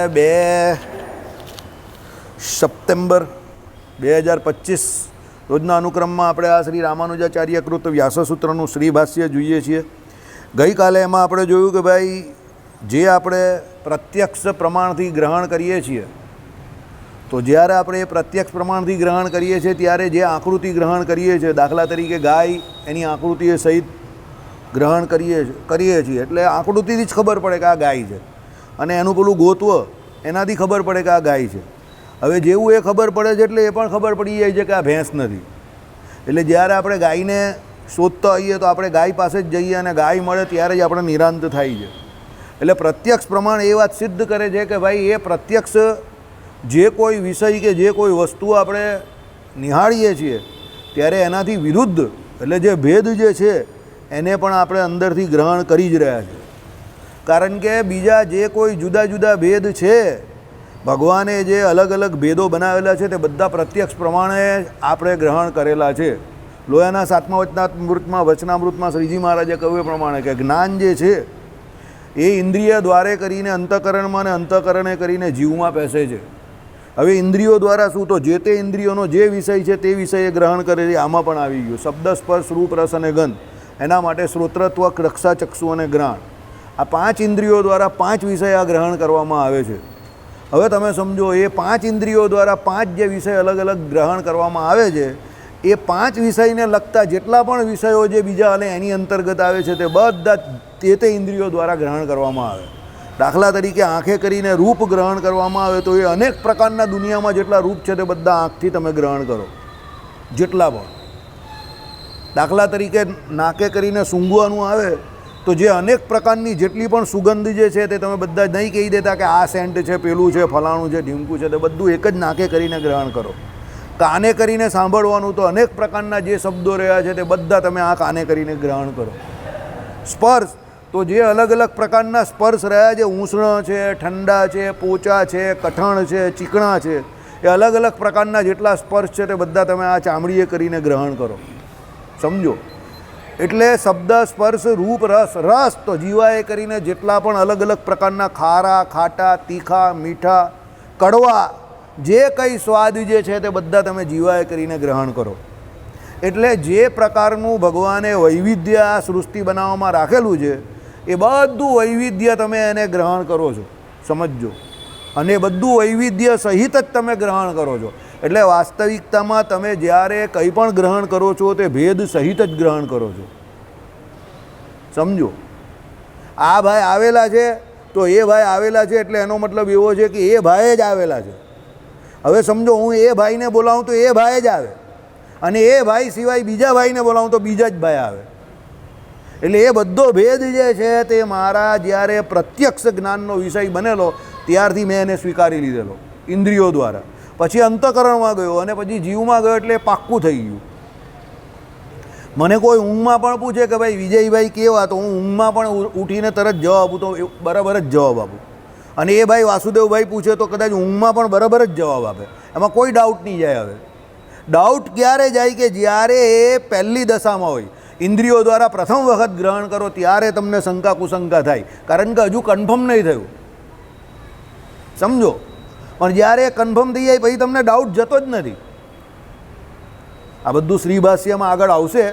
2 September 2025 રોજના અનુક્રમમાં આપણે આ શ્રી રામાનુજાચાર્ય કૃત વ્યાસસૂત્રનું શ્રી ભાષ્ય જોઈએ છીએ. ગઈકાલે એમાં આપણે જોયું કે ભાઈ જે આપણે પ્રત્યક્ષ પ્રમાણથી ગ્રહણ કરીએ છીએ, તો જ્યારે આપણે એ પ્રત્યક્ષ પ્રમાણથી ગ્રહણ કરીએ છીએ ત્યારે જે આકૃતિ ગ્રહણ કરીએ છીએ, દાખલા તરીકે ગાય, એની આકૃતિએ સહિત ગ્રહણ કરીએ છીએ એટલે આકૃતિથી જ ખબર પડે કે આ ગાય છે, અને એનું પેલું ગોત્વ એનાથી ખબર પડે કે આ ગાય છે. હવે જેવું એ ખબર પડે છે એટલે એ પણ ખબર પડી જાય છે કે આ ભેંસ નથી. એટલે જ્યારે આપણે ગાયને શોધતા હોઈએ તો આપણે ગાય પાસે જ જઈએ અને ગાય મળે ત્યારે જ આપણે નિરાંત થાય છે. એટલે પ્રત્યક્ષ પ્રમાણ એ વાત સિદ્ધ કરે છે કે ભાઈ એ પ્રત્યક્ષ જે કોઈ વિષય કે જે કોઈ વસ્તુ આપણે નિહાળીએ છીએ ત્યારે એનાથી વિરુદ્ધ એટલે જે ભેદ જે છે એને પણ આપણે અંદરથી ગ્રહણ કરી જ રહ્યા છીએ. કારણ કે બીજા જે કોઈ જુદા જુદા ભેદ છે, ભગવાને જે અલગ અલગ ભેદો બનાવેલા છે તે બધા પ્રત્યક્ષ પ્રમાણે આપણે ગ્રહણ કરેલા છે. લોયાના 7મા વચનામૃતમાં શ્રીજી મહારાજે કહ્યું એ પ્રમાણે કે જ્ઞાન જે છે એ ઇન્દ્રિય દ્વારે કરીને અંતઃકરણમાં અને અંતઃકરણે કરીને જીવમાં પેસે છે. હવે ઇન્દ્રિયો દ્વારા શું, તો જે તે ઇન્દ્રિયોનો જે વિષય છે તે વિષયે ગ્રહણ કરે છે. આમાં પણ આવી ગયું શબ્દ, સ્પર્શ, રૂપ, રસ અને ગંધ. એના માટે શ્રોત્રત્વ, રક્ષા, ચક્ષુ અને ગ્રહણ, આ 5 ઇન્દ્રિયો દ્વારા 5 વિષય ગ્રહણ કરવામાં આવે છે. હવે તમે સમજો, એ 5 ઇન્દ્રિયો દ્વારા 5 જે વિષય અલગ અલગ ગ્રહણ કરવામાં આવે છે, એ 5 વિષયને લગતા જેટલા પણ વિષયો જે બીજા અને એની અંતર્ગત આવે છે તે બધા તે ઇન્દ્રિયો દ્વારા ગ્રહણ કરવામાં આવે. દાખલા તરીકે આંખે કરીને રૂપ ગ્રહણ કરવામાં આવે તો એ અનેક પ્રકારના દુનિયામાં જેટલા રૂપ છે તે બધા આંખથી તમે ગ્રહણ કરો, જેટલા પણ. દાખલા તરીકે નાકે કરીને સૂંઘવાનું આવે તો જે અનેક પ્રકારની જેટલી પણ સુગંધ જે છે તે તમે બધા નહીં કહી દેતા કે આ સેન્ટ છે, પેલું છે, ફલાણું છે, ઢીમકું છે, તે બધું એક જ નાકે કરીને ગ્રહણ કરો. કાને કરીને સાંભળવાનું તો અનેક પ્રકારના જે શબ્દો રહ્યા છે તે બધા તમે આ કાને કરીને ગ્રહણ કરો. સ્પર્શ તો જે અલગ અલગ પ્રકારના સ્પર્શ રહ્યા છે, ઉષ્ણ છે, ઠંડા છે, પોચા છે, કઠણ છે, ચીકણા છે, એ અલગ અલગ પ્રકારના જેટલા સ્પર્શ છે તે બધા તમે આ ચામડીએ કરીને ગ્રહણ કરો. સમજો, એટલે શબ્દ, સ્પર્શ, રૂપ, રસ તો જીવાએ કરીને જેટલા પણ અલગ અલગ પ્રકારના ખારા, ખાટા, તીખા, મીઠા, કડવા જે કંઈ સ્વાદ જે છે તે બધા તમે જીવાએ કરીને ગ્રહણ કરો. એટલે જે પ્રકારનું ભગવાને વૈવિધ્ય આ સૃષ્ટિ બનાવવામાં રાખેલું છે એ બધું વૈવિધ્ય તમે એને ગ્રહણ કરો છો, સમજજો. અને બધું વૈવિધ્ય સહિત જ તમે ગ્રહણ કરો છો. એટલે વાસ્તવિકતામાં તમે જ્યારે કંઈ પણ ગ્રહણ કરો છો તે ભેદ સહિત જ ગ્રહણ કરો છો, સમજો. આ ભાઈ આવેલા છે તો એ ભાઈ આવેલા છે એટલે એનો મતલબ એવો છે કે એ ભાઈ જ આવેલા છે. હવે સમજો, હું એ ભાઈને બોલાવું તો એ ભાઈ જ આવે, અને એ ભાઈ સિવાય બીજા ભાઈને બોલાવું તો બીજા જ ભાઈ આવે. એટલે એ બધો ભેદ જે છે તે મારા જ્યારે પ્રત્યક્ષ જ્ઞાનનો વિષય બનેલો ત્યારથી મેં એને સ્વીકારી લીધેલો ઇન્દ્રિયો દ્વારા. પછી અંતઃકરણમાં ગયો અને પછી જીવમાં ગયો એટલે પાક્કું થઈ ગયું. મને કોઈ ઊંઘમાં પણ પૂછે કે ભાઈ વિજયભાઈ કેવા, તો હું ઊંઘમાં પણ ઉઠીને તરત જવાબ આપું તો બરાબર જ જવાબ આપું. અને એ ભાઈ વાસુદેવભાઈ પૂછે તો કદાચ ઊંઘમાં પણ બરાબર જ જવાબ આપે, એમાં કોઈ ડાઉટ નહીં જાય. હવે ડાઉટ ક્યારે જાય કે જ્યારે એ પહેલી દશામાં હોય, ઇન્દ્રિયો દ્વારા પ્રથમ વખત ગ્રહણ કરો ત્યારે તમને શંકા કુશંકા થાય, કારણ કે હજુ કન્ફર્મ નહીં થયું, સમજો. પણ જ્યારે કન્ફર્મ થઈ જાય પછી તમને ડાઉટ જતો જ નથી. આ બધું શ્રી ભાષ્યમાં આગળ આવશે,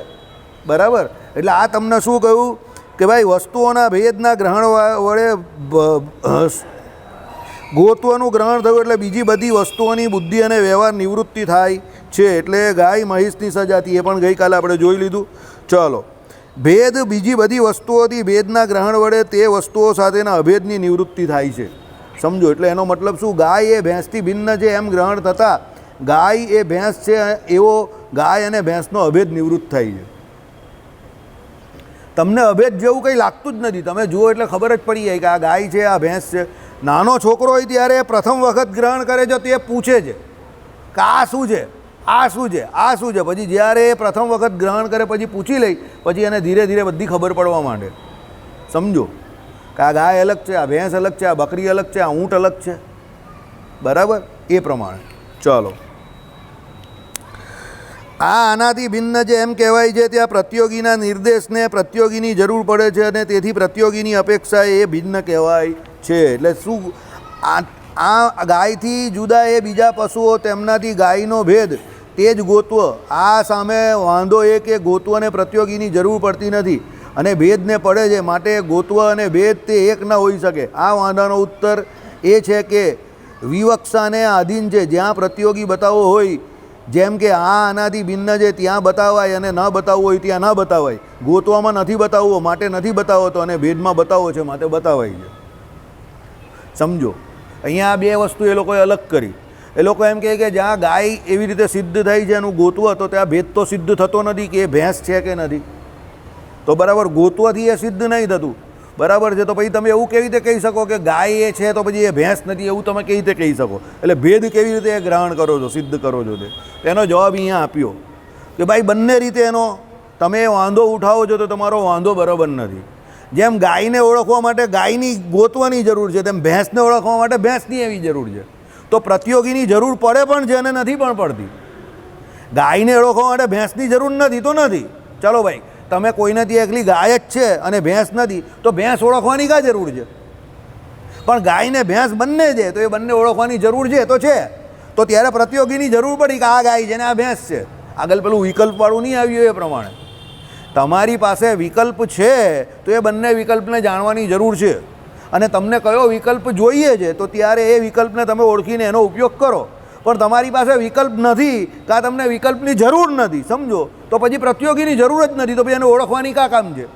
બરાબર. એટલે આ તમને શું કહ્યું કે ભાઈ વસ્તુઓના ભેદના ગ્રહણ વડે ગોત્વનું ગ્રહણ થયું એટલે બીજી બધી વસ્તુઓની બુદ્ધિ અને વ્યવહાર નિવૃત્તિ થાય છે. એટલે ગાય મહિષની સજાતી એ પણ ગઈકાલે આપણે જોઈ લીધું. ચાલો, ભેદ બીજી બધી વસ્તુઓથી ભેદના ગ્રહણ વડે તે વસ્તુઓ સાથેના અભેદની નિવૃત્તિ થાય છે, સમજો. એટલે એનો મતલબ શું, ગાય એ ભેંસથી ભિન્ન છે એમ ગ્રહણ થતાં ગાય એ ભેંસ છે એવો ગાય અને ભેંસનો અભેદ નિવૃત્ત થાય છે. તમને અભેદ જેવું કંઈ લાગતું જ નથી. તમે જુઓ એટલે ખબર જ પડી જાય કે આ ગાય છે, આ ભેંસ છે. નાનો છોકરો હોય ત્યારે પ્રથમ વખત ગ્રહણ કરે છે તો એ પૂછે છે કે આ શું છે, આ શું છે, આ શું છે. પછી જ્યારે એ પ્રથમ વખત ગ્રહણ કરે પછી પૂછી લે, પછી એને ધીરે ધીરે બધી ખબર પડવા માંડે, સમજો. કે આ ગાય અલગ છે, આ ભેંસ અલગ છે, આ બકરી અલગ છે, આ ઊંટ અલગ છે, બરાબર. એ પ્રમાણે ચાલો, આ આનાથી ભિન્ન છે એમ કહેવાય છે. ત્યાં પ્રતિયોગીના નિર્દેશને પ્રતિયોગીની જરૂર પડે છે અને તેથી પ્રતિયોગીની અપેક્ષા એ ભિન્ન કહેવાય છે. એટલે શું, આ ગાયથી જુદા એ બીજા પશુઓ તેમનાથી ગાયનો ભેદ તે જ ગોત્વ. આ સામે વાંધો એ કે ગોત્વ અને પ્રત્યોગીની જરૂર પડતી નથી અને ભેદને પડે છે, માટે ગોત્વ અને ભેદ તે એક ન હોઈ શકે. આ વાંધાનો ઉત્તર એ છે કે વિવક્ષાને આધીન છે. જ્યાં પ્રત્યોગી બતાવવો હોય, જેમ કે આ આનાથી ભિન્ન છે, ત્યાં બતાવાય, અને ન બતાવવું હોય ત્યાં ન બતાવાય. ગોતવામાં નથી બતાવવો માટે નથી બતાવતો, અને ભેદમાં બતાવવો છે માટે બતાવાય છે. સમજો, અહીંયા આ બે વસ્તુ એ લોકોએ અલગ કરી. એ લોકો એમ કહે કે જ્યાં ગાય એવી રીતે સિદ્ધ થઈ છે એનું ગોતવ, તો ત્યાં ભેદ તો સિદ્ધ થતો નથી કે એ ભેંસ છે કે નથી. તો બરાબર, ગોતવાથી એ સિદ્ધ નહીં થતું, બરાબર છે. તો પછી તમે એવું કેવી રીતે કહી શકો કે ગાય એ છે તો પછી એ ભેંસ નથી, એવું તમે કેવી રીતે કહી શકો? એટલે ભેદ કેવી રીતે એ ગ્રહણ કરો છો, સિદ્ધ કરો છો? તેનો જવાબ અહીંયા આપ્યો કે ભાઈ બંને રીતે એનો તમે વાંધો ઉઠાવો છો તો તમારો વાંધો બરાબર નથી. જેમ ગાયને ઓળખવા માટે ગાયની ગોતવાની જરૂર છે, તેમ ભેંસને ઓળખવા માટે ભેંસની એવી જરૂર છે. તો પ્રત્યોગીની જરૂર પડે પણ છે અને નથી પણ પડતી. ગાયને ઓળખવા માટે ભેંસની જરૂર નથી તો નથી. ચાલો ભાઈ, તમે કોઈનાથી એકલી ગાય જ છે અને ભેંસ નથી, તો ભેંસ ઓળખવાની કાં જરૂર છે? પણ ગાય ને ભેંસ બંને છે, તો એ બંને ઓળખવાની જરૂર છે તો છે. તો ત્યારે પ્રત્યોગીની જરૂર પડી કે આ ગાય છે ને આ ભેંસ છે. આગળ પેલું વિકલ્પવાળું નહીં આવ્યું એ પ્રમાણે. તમારી પાસે વિકલ્પ છે તો એ બંને વિકલ્પને જાણવાની જરૂર છે, અને તમને કયો વિકલ્પ જોઈએ છે તો ત્યારે એ વિકલ્પને તમે ઓળખીને એનો ઉપયોગ કરો. પણ તમારી પાસે વિકલ્પ નથી કાં તમને વિકલ્પની જરૂર નથી, સમજો, તો પછી પ્રત્યોગીની જરૂર જ નથી, તો પછી એને ઓળખવાની કાં કામ છે?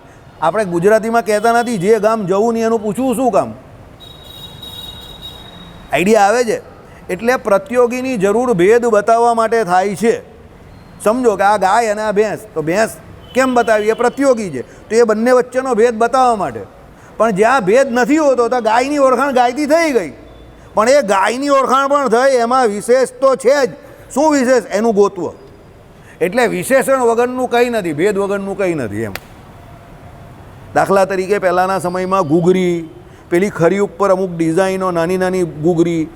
આપણે ગુજરાતીમાં કહેતા નથી જે ગામ જવું નહીં એનું પૂછવું શું કામ? આઈડિયા આવે છે? એટલે પ્રત્યોગીની જરૂર ભેદ બતાવવા માટે થાય છે. સમજો કે આ ગાય અને આ ભેંસ, તો ભેંસ કેમ બતાવી? એ પ્રત્યોગી છે, તો એ બંને વચ્ચેનો ભેદ બતાવવા માટે. પણ જ્યાં ભેદ નથી હોતો તો ગાયની ઓળખાણ ગાયથી થઈ ગઈ, પણ એ ગાયની ઓળખાણ પણ થઈ, એમાં વિશેષ તો છે જ. શું વિશેષ? એનું ગોત્વ. એટલે વિશેષણ વગરનું કંઈ નથી, ભેદ વગરનું કંઈ નથી એમ. દાખલા તરીકે પહેલાંના સમયમાં ઘૂઘરી, પેલી ખરી ઉપર અમુક ડિઝાઇનો, નાની નાની ઘૂઘરી,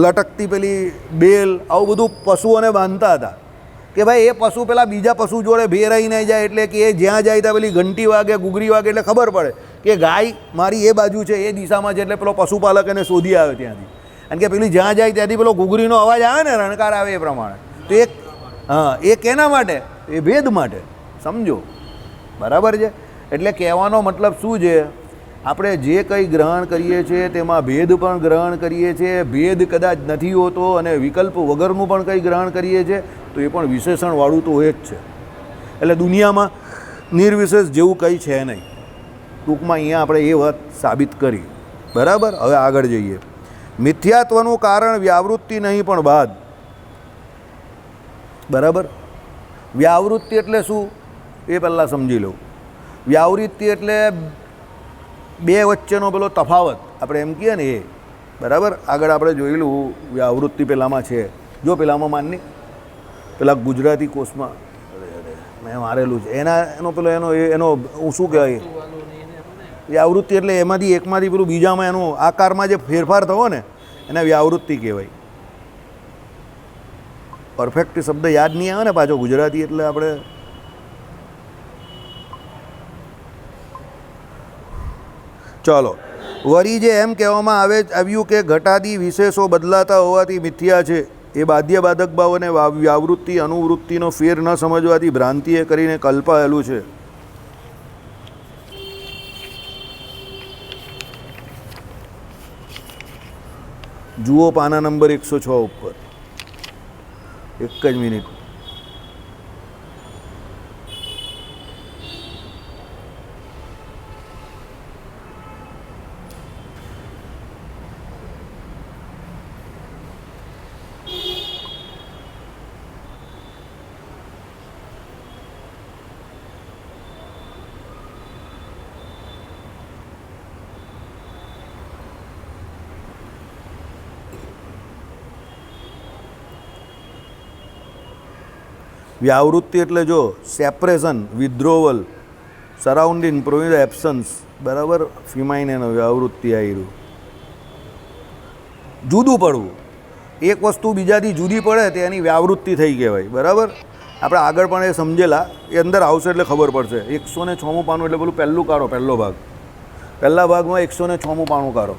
લટકતી પેલી બેલ, આવું બધું પશુઓને બાંધતા હતા કે ભાઈ એ પશુ પેલા બીજા પશુ જોડે ભેરાઈ નહીં જાય, એટલે કે એ જ્યાં જાય ત્યાં પેલી ઘંટી વાગે, ઘૂઘરી વાગે એટલે ખબર પડે કે ગાય મારી એ બાજુ છે, એ દિશામાં છે, એટલે પેલો પશુપાલક એને શોધી આવે ત્યાંથી. અને કે પેલી જ્યાં જાય ત્યાંથી પેલો ઘૂઘરીનો અવાજ આવે ને, રણકાર આવે એ પ્રમાણે. તો એક એ કેના માટે? એ ભેદ માટે. સમજો, બરાબર છે? એટલે કહેવાનો મતલબ શું છે? આપણે જે કંઈ ગ્રહણ કરીએ છીએ તેમાં ભેદ પણ ગ્રહણ કરીએ છીએ. ભેદ કદાચ નથી હોતો અને વિકલ્પ વગરનું પણ કંઈ ગ્રહણ કરીએ છીએ તો એ પણ વિશેષણવાળું તો હોય જ છે. એટલે દુનિયામાં નિર્વિશેષ જેવું કંઈ છે નહીં. ટૂંકમાં અહીંયા આપણે એ વાત સાબિત કરી. બરાબર? હવે આગળ જઈએ. મિથ્યાત્વનું કારણ વ્યાવૃત્તિ નહીં પણ બાદ. બરાબર? વ્યાવૃત્તિ એટલે શું એ પહેલાં સમજી લઉં. વ્યાવૃત્તિ એટલે બે વચ્ચેનો પેલો તફાવત, આપણે એમ કહીએ ને એ. બરાબર? આગળ આપણે જોયેલું વ્યાવૃત્તિ પેલામાં છે. જો પેલામાં માનની પેલા ગુજરાતી કોર્સમાં મેં મારેલું છે, એનો પેલો એનો હું શું કહેવાય, વ્યાવૃત્તિ એટલે એમાંથી એકમાંથી પેલું બીજામાં એનું આકારમાં જે ફેરફાર થયો ને એને વ્યાવૃત્તિ કહેવાય. પરફેક્ટ શબ્દ યાદ નહીં આવે ને પાછો ગુજરાતી, એટલે આપણે ચાલો વળી જે એમ કહેવામાં આવ્યું કે ઘટાદી વિશેષો બદલાતા હોવાથી મિથ્યા છે, એ બાધ્ય બાધક ભાવ અને વ્યાવૃત્તિ અનુવૃત્તિનો ફેર ન સમજવાથી ભ્રાંતિએ કરીને કલ્પાયેલું છે. જુઓ પાના નંબર 106 ઉપર. એક જ મિનિટ. વ્યાવૃત્તિ એટલે જો સેપરેશન, વિથડ્રોવલ, સરાઉન્ડિંગ, પ્રોવિઝ, એબ્સન્સ. બરાબર? ફિમાઇન એનો વ્યાવૃત્તિ આવ્યું. જુદું પડવું, એક વસ્તુ બીજાથી જુદી પડે તે એની વ્યાવૃત્તિ થઈ કહેવાય. બરાબર? આપણે આગળ પણ એ સમજેલા, એ અંદર આવશે એટલે ખબર પડશે. 106મું પાનું એટલે પેલું પહેલું કાઢો, પહેલો ભાગ. પહેલા ભાગમાં 106મું પાનું કાઢો.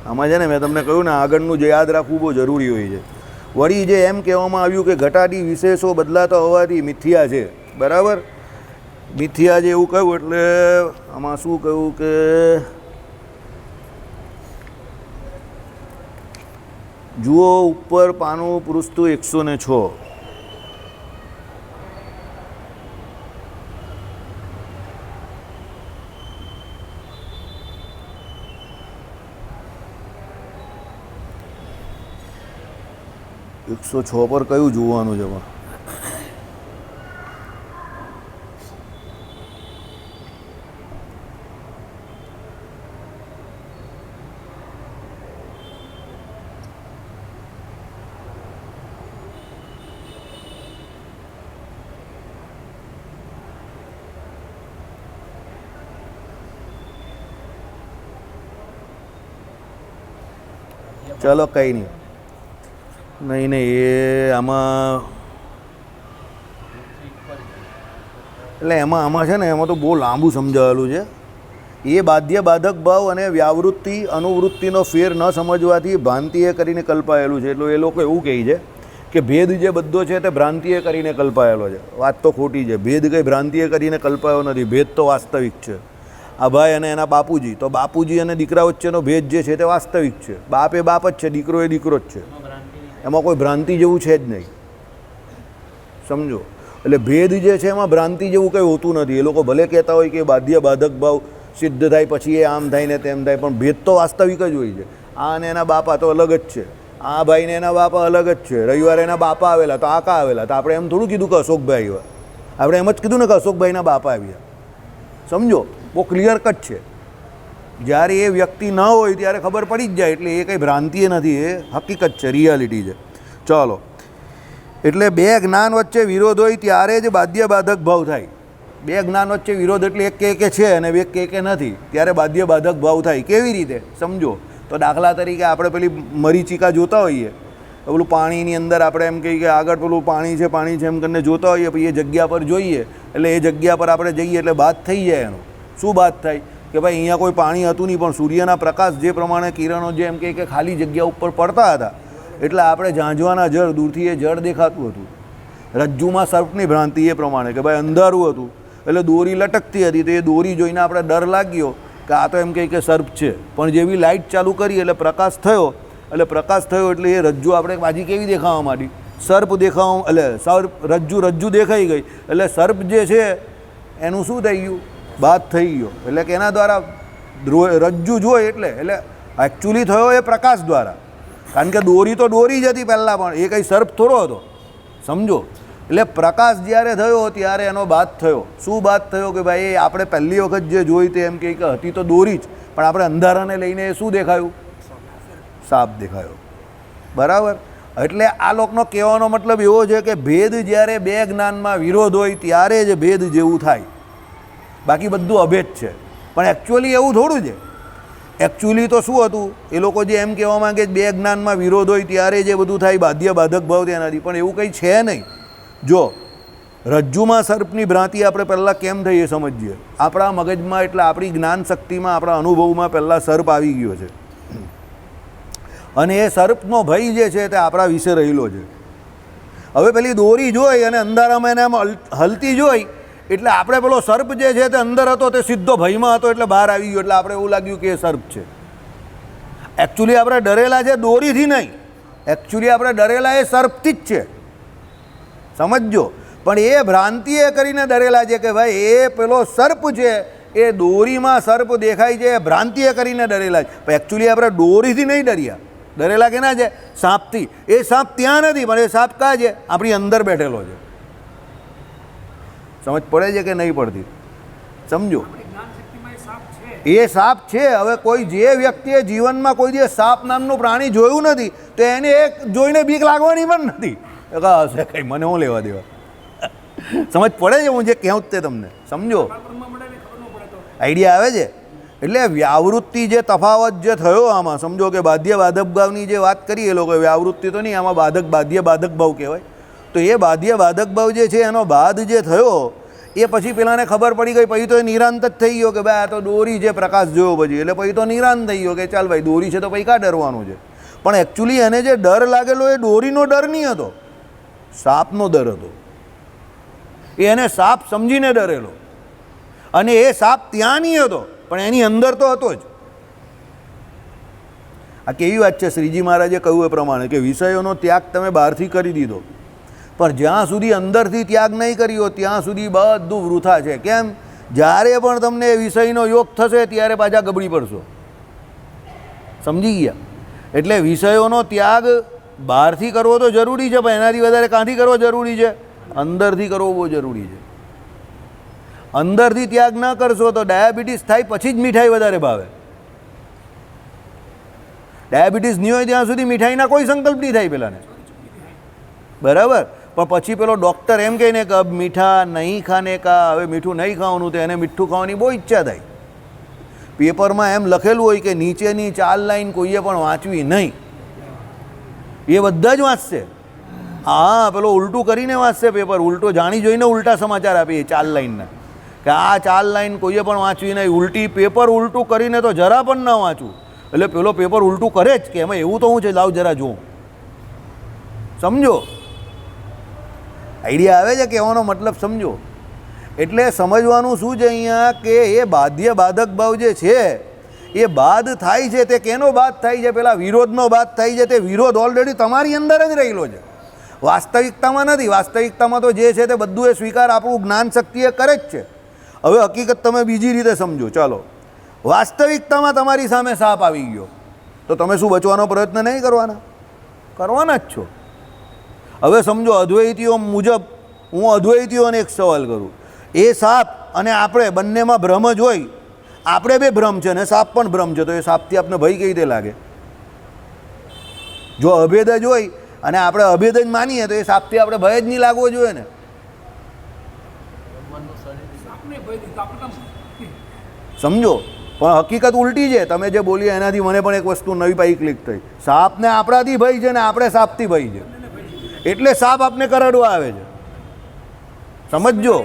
આમાં છે ને મેં તમને કહ્યું ને આગળનું જે યાદ રાખવું બહુ જરૂરી હોય છે. વળી જે એમ કહેવામાં આવ્યું કે ઘટાડી વિશેષો બદલાતો હોવાથી મિથ્યા છે, બરાબર. મિથ્યા છે એવું કહ્યું એટલે આમાં શું કહ્યું કે જુઓ ઉપર પાનું પૃષ્ઠ 106. એકસો છ પર કયું જોવાનું છે? ચલો કંઈ નહીં, નહીં એ આમાં એટલે આમાં છે ને એમાં તો બહુ લાંબુ સમજાવેલું છે. એ બાધ્ય બાધક ભાવ અને વ્યાવૃત્તિ અનુવૃત્તિનો ફેર ન સમજવાથી ભ્રાંતિએ કરીને કલ્પાયેલું છે. એટલે એ લોકો એવું કહે છે કે ભેદ જે બધો છે તે ભ્રાંતિએ કરીને કલ્પાયેલો છે. વાત તો ખોટી છે. ભેદ કંઈ ભ્રાંતિએ કરીને કલ્પાયો નથી. ભેદ તો વાસ્તવિક છે. આ ભાઈ અને એના બાપુજી, તો બાપુજી અને દીકરા વચ્ચેનો ભેદ જે છે તે વાસ્તવિક છે. બાપ એ બાપ જ છે, દીકરો એ દીકરો જ છે. એમાં કોઈ ભ્રાંતિ જેવું છે જ નહીં, સમજો. એટલે ભેદ જે છે એમાં ભ્રાંતિ જેવું કંઈ હોતું નથી. એ લોકો ભલે કહેતા હોય કે બાધ્ય બાધક ભાવ સિદ્ધ થાય પછી એ આમ થાય ને તેમ થાય, પણ ભેદ તો વાસ્તવિક જ હોય છે. આ અને એના બાપા તો અલગ જ છે, આ ભાઈને એના બાપા અલગ જ છે. રવિવારે એના બાપા આવેલા તો આકા આવેલા, તો આપણે એમ થોડું કીધું કે અશોકભાઈ આવ્યા. આપણે એમ જ કીધું ને કે અશોકભાઈના બાપા આવ્યા. સમજો, બહુ ક્લિયર કટ છે. જ્યારે એ વ્યક્તિ ન હોય ત્યારે ખબર પડી જ જાય. એટલે એ કંઈ ભ્રાંતિ નથી, એ હકીકત છે, રિયાલિટી છે. ચાલો, એટલે બે જ્ઞાન વચ્ચે વિરોધ હોય ત્યારે જ બાધ્ય બાધક ભાવ થાય. બે જ્ઞાન વચ્ચે વિરોધ એટલે એક કે છે અને એક કે નથી, ત્યારે બાધ્ય બાધક ભાવ થાય. કેવી રીતે સમજો? તો દાખલા તરીકે આપણે પેલી મરીચિકા જોતા હોઈએ, પેલું પાણીની અંદર આપણે એમ કહીએ કે આગળ પેલું પાણી છે એમ કરીને જોતા હોઈએ, પછી એ જગ્યા પર જોઈએ એટલે એ જગ્યા પર આપણે જઈએ એટલે બાદ થઈ જાય. એનું શું બાદ થાય કે ભાઈ અહીંયા કોઈ પાણી હતું નહીં, પણ સૂર્યના પ્રકાશ જે પ્રમાણે કિરણો જે એમ કે ખાલી જગ્યા ઉપર પડતા હતા એટલે આપણે ઝાંઝવાના જળ દૂરથી એ જળ દેખાતું હતું. રજ્જુમાં સર્પની ભ્રાંતિ એ પ્રમાણે કે ભાઈ અંધારું હતું એટલે દોરી લટકતી હતી, તો એ દોરી જોઈને આપણે ડર લાગ્યો કે આ તો એમ કહે કે સર્પ છે. પણ જેવી લાઇટ ચાલુ કરી એટલે પ્રકાશ થયો, એટલે એ રજ્જુ આપણે બાજી કેવી દેખાવા માંડી? સર્પ દેખાવા, એટલે સર્પ રજ્જુ દેખાઈ ગઈ. એટલે સર્પ જે છે એનું શું થઈ ગયું? બાદ થઈ ગયો. એટલે કે એના દ્વારા રજ્જુ જોઈ એટલે એકચ્યુઅલી થયો એ પ્રકાશ દ્વારા. કારણ કે દોરી તો દોરી જ હતી પહેલાં, પણ એ કંઈ સર્પ થોડો હતો, સમજો. એટલે પ્રકાશ જ્યારે થયો ત્યારે એનો બાદ થયો. શું બાદ થયો? કે ભાઈ આપણે પહેલી વખત જે જોઈ તે એમ કે હતી તો દોરી જ, પણ આપણે અંધારાને લઈને શું દેખાયું? સાપ દેખાયો. બરાબર. એટલે આ લોકોનો કહેવાનો મતલબ એવો છે કે ભેદ જ્યારે બે જ્ઞાનમાં વિરોધ હોય ત્યારે જ ભેદ જેવું થાય, બાકી બધું અભેદ છે. પણ એકચ્યુઅલી એવું થોડું છે. એકચ્યુઅલી તો શું હતું? એ લોકો જે એમ કહેવા માંગે બે જ્ઞાનમાં વિરોધ હોય ત્યારે જે બધું થાય બાધ્ય બાધક ભાવ તેનાથી, પણ એવું કંઈ છે નહીં. જો રજ્જુમાં સર્પની ભ્રાંતિ આપણે પહેલાં કેમ થઈ એ સમજીએ. આપણા મગજમાં એટલે આપણી જ્ઞાન શક્તિમાં આપણા અનુભવમાં પહેલાં સર્પ આવી ગયો છે, અને એ સર્પનો ભય જે છે તે આપણા વિશે રહેલો છે. હવે પેલી દોરી જોઈ અને અંધારામાં એને આમ હલતી જોઈ એટલે આપણે પેલો સર્પ જે છે તે અંદર હતો તે સીધો ભયમાં હતો એટલે બહાર આવી ગયો. એટલે આપણે એવું લાગ્યું કે એ સર્પ છે. એકચ્યુઅલી આપણે ડરેલા છે દોરીથી નહીં, એકચ્યુઅલી આપણે ડરેલા એ સર્પથી જ છે, સમજજો. પણ એ ભ્રાંતિએ કરીને ડરેલા છે કે ભાઈ એ પેલો સર્પ છે, એ દોરીમાં સર્પ દેખાય છે, એ ભ્રાંતિએ કરીને ડરેલા છે. પણ એકચ્યુઅલી આપણે દોરીથી નહીં ડર્યા, ડરેલા કેના છે? સાપથી. એ સાપ ત્યાં નથી, પણ એ સાપ કાં છે? આપણી અંદર બેઠેલો છે. સમજ પડે છે કે નહીં પડતી? સમજો, એ સાપ છે. હવે કોઈ જે વ્યક્તિએ જીવનમાં કોઈ દિવસ સાપ નામનું પ્રાણી જોયું નથી તો એને એક જોઈને બીક લાગવાની પણ નથી. હશે કંઈ, મને હું લેવા દેવા. સમજ પડે છે હું જે કહું તે તમને? સમજો, આઈડિયા આવે છે? એટલે વ્યાવૃત્તિ જે તફાવત જે થયો આમાં, સમજો કે બાધ્ય બાધક ભાવની જે વાત કરી એ લોકો, વ્યાવૃત્તિ તો નહીં, આમાં બાધ્ય બાધક ભાવ કહેવાય. તો એ બાધ્ય બાધક ભાવ જે છે એનો બાદ જે થયો એ પછી પેલાને ખબર પડી ગઈ, પછી તો એ નિરાંત જ થઈ ગયો કે ભાઈ આ તો દોરી છે, પ્રકાશ જોયો પછી, એટલે પછી તો નિરાંત થઈ ગયો કે ચાલ ભાઈ દોરી છે તો પછી કાં ડરવાનું છે. પણ એકચ્યુઅલી એને જે ડર લાગેલો એ દોરીનો ડર નહીં હતો, સાપનો ડર હતો. એને સાપ સમજીને ડરેલો, અને એ સાપ ત્યાં નહીં હતો પણ એની અંદર તો હતો જ. આ કેવી વાત છે? શ્રીજી મહારાજે કહ્યું એ પ્રમાણે કે વિષયોનો ત્યાગ તમે બહારથી કરી દીધો, પણ જ્યાં સુધી અંદરથી ત્યાગ નહીં કર્યો ત્યાં સુધી બધું વૃથા છે. કેમ? જ્યારે પણ તમને વિષયનો યોગ થશે ત્યારે પાછા ગબડી પડશો. સમજી ગયા? એટલે વિષયોનો ત્યાગ બહારથી કરવો તો જરૂરી છે, પણ એનાથી વધારે ક્યાંથી કરવો જરૂરી છે? અંદરથી કરવો બહુ જરૂરી છે. અંદરથી ત્યાગ ન કરશો તો ડાયાબિટીસ થાય પછી જ મીઠાઈ વધારે ભાવે. ડાયાબિટીસ નહીં હોય ત્યાં સુધી મીઠાઈના કોઈ સંકલ્પ નહીં થાય પેલાને, બરાબર? પણ પછી પેલો ડૉક્ટર એમ કહીને કે મીઠા નહીં ખાને કા, હવે મીઠું નહીં ખાવાનું, તો એને મીઠું ખાવાની બહુ ઈચ્છા થાય. પેપરમાં એમ લખેલું હોય કે નીચેની 4 લાઈન કોઈએ પણ વાંચવી નહીં. એ બધા જ વાંચશે. હા, પેલો ઉલટું કરીને વાંચશે પેપર, ઉલટો જાણી જોઈને ઉલટા સમાચાર આપીએ 4 લાઈનના, કે આ 4 લાઈન કોઈએ પણ વાંચવી નહીં. ઉલટી પેપર ઉલટું કરીને તો જરા પણ ન વાંચવું. એટલે પેલો પેપર ઉલટું કરે જ કે એમાં એવું તો શું છે, લાવ જરા જોઉં. સમજો? આઈડિયા આવે છે કહેવાનો મતલબ? સમજો? એટલે સમજવાનું શું છે અહીંયા કે એ બાધ્ય બાધક ભાવ જે છે એ બાદ થાય છે. તે કેનો બાદ થાય છે? પેલા વિરોધનો બાદ થાય છે. તે વિરોધ ઓલરેડી તમારી અંદર જ રહેલો છે, વાસ્તવિકતામાં નથી. વાસ્તવિકતામાં તો જે છે તે બધું એ સ્વીકાર આપણું જ્ઞાન શક્તિ એ કરે જ છે. હવે હકીકત તમે બીજી રીતે સમજો. ચાલો, વાસ્તવિકતામાં તમારી સામે સાપ આવી ગયો તો તમે શું બચવાનો પ્રયત્ન નહીં કરવાના? કરવાના જ છો. હવે સમજો, અદ્વૈતીઓ મુજબ હું અદ્વૈતીઓને એક સવાલ કરું. એ સાપ અને આપણે બંનેમાં ભ્રમ જ હોય, આપણે બે ભ્રમ છે ને સાપ પણ ભ્રમ છે, તો એ સાપથી આપણે ભય કઈ રીતે લાગે? જો અભેદ જ હોય અને આપણે અભેદ જ માનીએ તો એ સાપથી આપણે ભય જ નહીં લાગવો જોઈએ ને. સમજો? પણ હકીકત ઉલટી છે. તમે જે બોલી એનાથી મને પણ એક વસ્તુ નવી પાઈ ક્લિક થઈ. સાપને આપણાથી ભય છે ને આપણે સાપથી ભય છે, એટલે સાપ આપને કરડવા આવે છે. સમજો?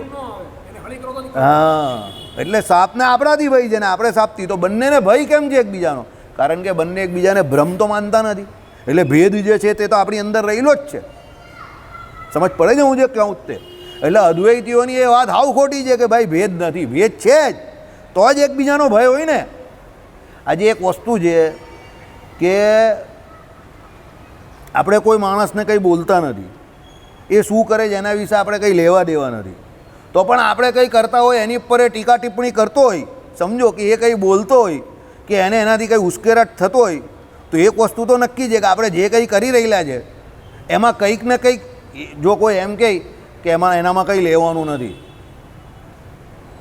હા, એટલે સાપને આપણાથી ભય છે ને આપણે સાપથી. તો બંનેને ભય કેમ છે એકબીજાનો? કારણ કે બંને એકબીજાને ભ્રમ તો માનતા નથી. એટલે ભેદ જે છે તે તો આપણી અંદર રહેલો જ છે. સમજ પડે છે હું જે કહું તે? એટલે અદ્વૈતીઓની એ વાત હાવ ખોટી છે કે ભાઈ ભેદ નથી. ભેદ છે જ, તો જ એકબીજાનો ભય હોય ને. આજે એક વસ્તુ છે કે આપણે કોઈ માણસને કંઈ બોલતા નથી, એ શું કરે છે એના વિશે આપણે કંઈ લેવા દેવા નથી, તો પણ આપણે કંઈ કરતા હોય એની ઉપર એ ટીકા ટિપ્પણી કરતો હોય, સમજો કે એ કંઈ બોલતો હોય કે એને એનાથી કંઈ ઉશ્કેરાટ થતો હોય, તો એક વસ્તુ તો નક્કી છે કે આપણે જે કંઈ કરી રહેલા છે એમાં કંઈક ને કંઈક, જો કોઈ એમ કહે કે એનામાં કંઈ લેવાનું નથી,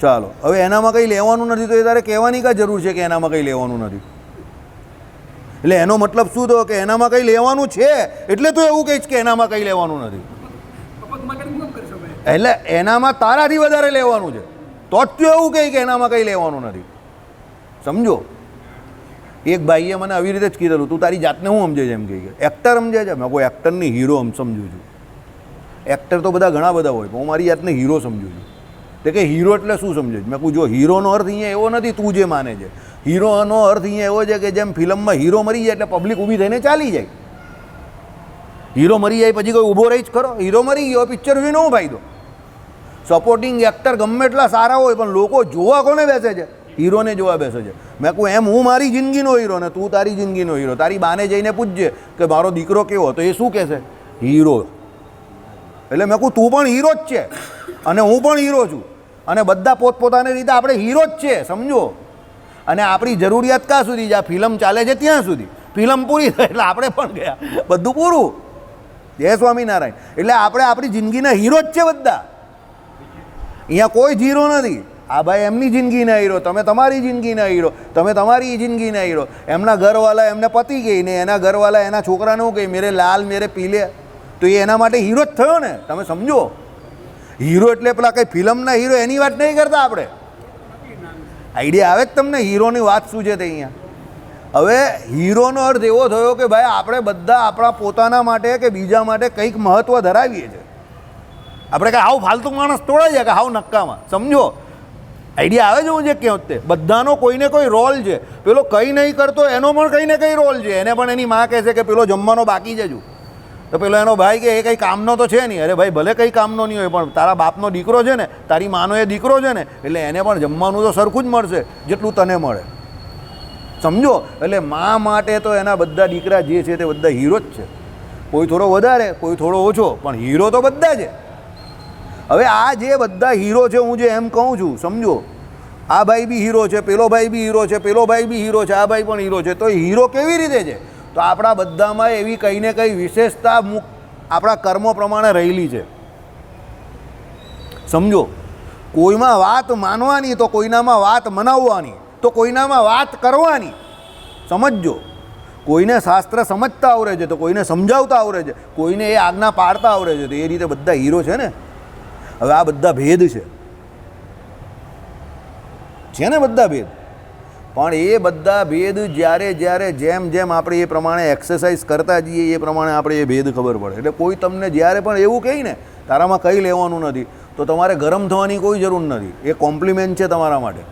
ચાલો હવે એનામાં કંઈ લેવાનું નથી તો એ તારે કહેવાની કાં જરૂર છે કે એનામાં કંઈ લેવાનું નથી? એટલે એનો મતલબ શું થયો કે એનામાં કંઈ લેવાનું છે એટલે તું એવું કહીશ કે એનામાં કંઈ લેવાનું નથી. એટલે એનામાં તારાથી વધારે લેવાનું છે તો જ તું એવું કહે કે એનામાં કંઈ લેવાનું નથી. સમજો? એક ભાઈએ મને આવી રીતે જ કીધેલું, તું તારી જાતને હું સમજે છે? એમ કહે કે એક્ટર સમજે છે. મેં કોઈ એક્ટરની હીરો સમજું છું. એક્ટર તો બધા ઘણા બધા હોય, પણ હું મારી જાતને હીરો સમજું છું. તે કે હીરો એટલે શું સમજે છે? મેં કહું જો હીરોનો અર્થ અહીંયા એવો નથી તું જે માને છે. હીરોનો અર્થ અહીંયા એવો છે કે જેમ ફિલ્મમાં હીરો મરી જાય એટલે પબ્લિક ઊભી થઈને ચાલી જાય. હીરો મરી જાય પછી કોઈ ઊભો રહી જ ખરો? હીરો મરી ગયો, પિક્ચર જોઈને હું ફાયદો? સપોર્ટિંગ એક્ટર ગમે એટલા સારા હોય પણ લોકો જોવા કોને બેસે છે? હીરોને જોવા બેસે છે. મેં કહું એમ હું મારી જિંદગીનો હીરો ને તું તારી જિંદગીનો હીરો. તારી બાને જઈને પૂછજે કે મારો દીકરો કેવો, તો એ શું કહેશે? હીરો. એટલે મેં કહું તું પણ હીરો જ છે અને હું પણ હીરો છું, અને બધા પોતપોતાની રીતે આપણે હીરો જ છે. સમજો? અને આપણી જરૂરિયાત ક્યાં સુધી છે? આ ફિલ્મ ચાલે છે ત્યાં સુધી. ફિલ્મ પૂરી થાય એટલે આપણે પણ ગયા, બધું પૂરું. જય સ્વામિનારાયણ. એટલે આપણે આપણી જિંદગીના હીરો જ છે બધા. અહીંયા કોઈ જ હીરો નથી. આ ભાઈ એમની જિંદગીના હીરો, તમે તમારી જિંદગીના હીરો, તમે તમારી જિંદગીના હીરો. એમના ઘરવાળા એમને પતિ કહી ને એના ઘરવાળા એના છોકરાને શું કહે? મેરે લાલ મેરે પીલે. તો એ એના માટે હીરો જ થયો ને. તમે સમજો? હીરો એટલે પેલા કંઈ ફિલ્મના હીરો એની વાત નહીં કરતા આપણે. આઈડિયા આવે જ તમને હીરોની વાત શું છે તે અહીંયા? હવે હીરોનો અર્થ એવો થયો કે ભાઈ આપણે બધા આપણા પોતાના માટે કે બીજા માટે કંઈક મહત્ત્વ ધરાવીએ છીએ. આપણે કાંઈ હાવ ફાલતુ માણસ તોડાઈ જાય કે હાવ નક્કામાં, સમજો આઈડિયા આવે છે હું જે કહું તે બધાનો કોઈને કોઈ રોલ છે. પેલો કંઈ નહીં કરતો એનો પણ કંઈ ને કંઈ રોલ છે. એને પણ એની માં કહે છે કે પેલો જમવાનો બાકી છે હજુ, તો પેલો એનો ભાઈ કે એ કંઈ કામનો તો છે નહીં. અરે ભાઈ ભલે કંઈ કામનો નહીં હોય પણ તારા બાપનો દીકરો છે ને, તારી માનો એ દીકરો છે ને, એટલે એને પણ જમવાનું તો સરખું જ મળશે જેટલું તને મળે, સમજો. એટલે મા માટે તો એના બધા દીકરા જે છે તે બધા હીરો જ છે. કોઈ થોડો વધારે કોઈ થોડો ઓછો, પણ હીરો તો બધા છે. હવે આ જે બધા હીરો છે, હું જે એમ કહું છું સમજો, આ ભાઈ બી હીરો છે, પેલો ભાઈ બી હીરો છે, પેલો ભાઈ બી હીરો છે, આ ભાઈ પણ હીરો છે. તો હીરો કેવી રીતે છે? તો આપણા બધામાં એવી કંઈ ને કંઈ વિશેષતા આપણા કર્મો પ્રમાણે રહેલી છે, સમજો. કોઈમાં વાત માનવાની તો કોઈનામાં વાત મનાવવાની, તો કોઈનામાં વાત કરવાની, સમજજો. કોઈને શાસ્ત્ર સમજતા આવડે છે તો કોઈને સમજાવતા આવડે છે, કોઈને એ આજ્ઞા પાડતા આવડે છે. તો એ રીતે બધા હીરો છે ને. હવે આ બધા ભેદ છે ને બધા ભેદ, પણ એ બધા ભેદ જ્યારે જ્યારે જેમ જેમ આપણે એ પ્રમાણે એક્સરસાઇઝ કરતા જઈએ એ પ્રમાણે આપણે એ ભેદ ખબર પડે. એટલે કોઈ તમને જ્યારે પણ એવું કહે ને તારામાં કંઈ લેવાનું નથી, તો તમારે ગરમ થવાની કોઈ જરૂર નથી. એ કોમ્પ્લિમેન્ટ છે તમારા માટે.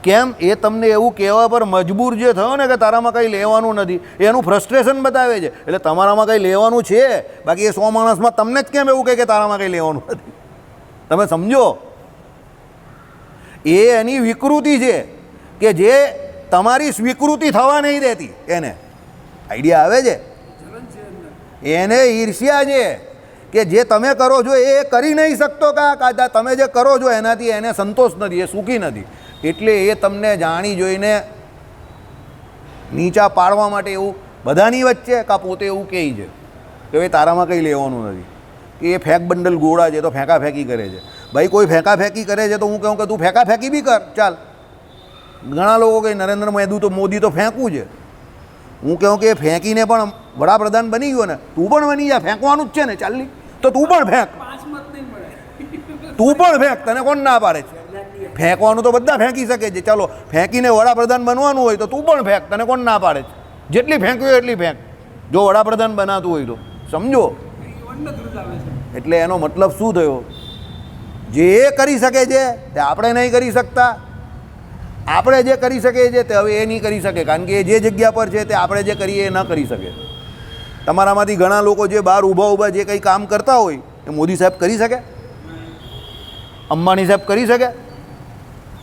કેમ? એ તમને એવું કહેવા પર મજબૂર જે થયો ને કે તારામાં કંઈ લેવાનું નથી, એનું ફ્રસ્ટ્રેશન બતાવે છે. એટલે તમારામાં કંઈ લેવાનું છે, બાકી એ 100 માણસમાં તમને જ કેમ એવું કહે કે તારામાં કંઈ લેવાનું નથી? તમે સમજો, એ એની વિકૃતિ છે કે જે તમારી સ્વીકૃતિ થવા નહીં દેતી. એને આઈડિયા આવે છે? એને ઈર્ષ્યા છે કે જે તમે કરો છો એ કરી નહીં શકતો, કાં તમે જે કરો છો એનાથી એને સંતોષ નથી, એ સુખી નથી. એટલે એ તમને જાણી જોઈને નીચા પાડવા માટે એવું બધાની વચ્ચે કાં પોતે એવું કહે છે કે ભાઈ તારામાં કંઈ લેવાનું નથી, કે એ ફેંક બંડલ ગોળા છે તો ફેંકા ફેંકી કરે છે. ભાઈ કોઈ ફેંકા ફેંકી કરે છે તો હું કહું કે તું ફેંકા ફેંકી બી કર, ચાલ. ઘણા લોકો કહે નરેન્દ્ર મોદી તો ફેંકવું છે. હું કહું કે ફેંકીને પણ વડાપ્રધાન બની ગયો ને, તું પણ બની જા, ફેંકવાનું જ છે ને, ચાલી તો તું પણ ફેંક, તું પણ ફેંક, તને કોણ ના પાડે છે? ફેંકવાનું તો બધા ફેંકી શકે છે. ચાલો ફેંકીને વડાપ્રધાન બનવાનું હોય તો તું પણ ફેંક, તને કોણ ના પાડે છે? જેટલી ફેંકવી હોય એટલી ફેંક, જો વડાપ્રધાન બનાતું હોય તો, સમજો. એટલે એનો મતલબ શું થયો? જે એ કરી શકે છે તે આપણે નહીં કરી શકતા, આપણે જે કરી શકીએ છીએ તે હવે એ નહીં કરી શકે, કારણ કે એ જે જગ્યા પર છે તે આપણે જે કરીએ એ ન કરી શકે. તમારામાંથી ઘણા લોકો જે બહાર ઊભા જે કંઈ કામ કરતા હોય એ મોદી સાહેબ કરી શકે? અંબાણી સાહેબ કરી શકે?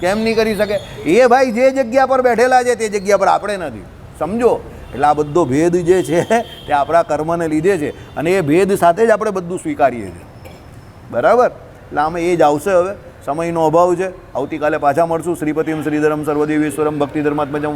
કેમ નહીં કરી શકે? એ ભાઈ જે જગ્યા પર બેઠેલા છે તે જગ્યા પર આપણે નથી, સમજો. એટલે આ બધો ભેદ જે છે તે આપણા કર્મને લીધે છે, અને એ ભેદ સાથે જ આપણે બધું સ્વીકારીએ છીએ, બરાબર? એટલે આમાં એ જ આવશે. હવે સમયનો અભાવ છે, આવતીકાલે પાછા મળશું. શ્રીપતિમ શ્રીધરમ સર્વદેવેશ્વરમ ભક્તિ ધર્માત્મજમ